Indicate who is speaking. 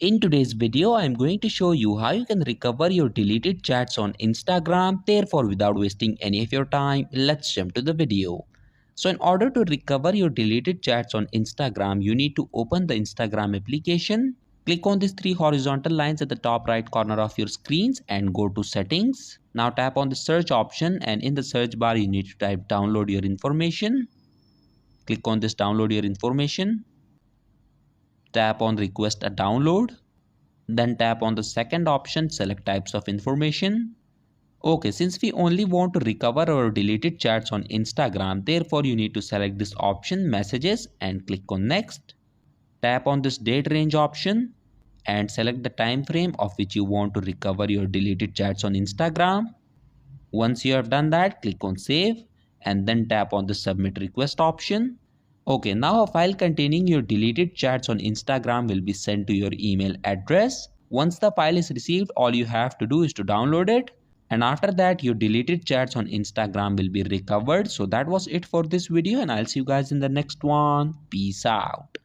Speaker 1: In today's video, I am going to show you how you can recover your deleted chats on Instagram. Therefore, without wasting any of your time, let's jump to the video. So in order to recover your deleted chats on Instagram, you need to open the Instagram application. Click on these three horizontal lines at the top right corner of your screens and go to settings. Now tap on the search option and in the search bar, you need to type download your information. Click on this download your information. Tap on request a download. Then tap on the second option, select types of information. Okay, since we only want to recover our deleted chats on Instagram, therefore you need to select this option messages and click on next. Tap on this date range option and select the time frame of which you want to recover your deleted chats on Instagram. Once you have done that, click on save and then tap on the submit request option. Okay, now a file containing your deleted chats on Instagram will be sent to your email address. Once the file is received, all you have to do is to download it. And after that, your deleted chats on Instagram will be recovered. So that was it for this video and I'll see you guys in the next one. Peace out.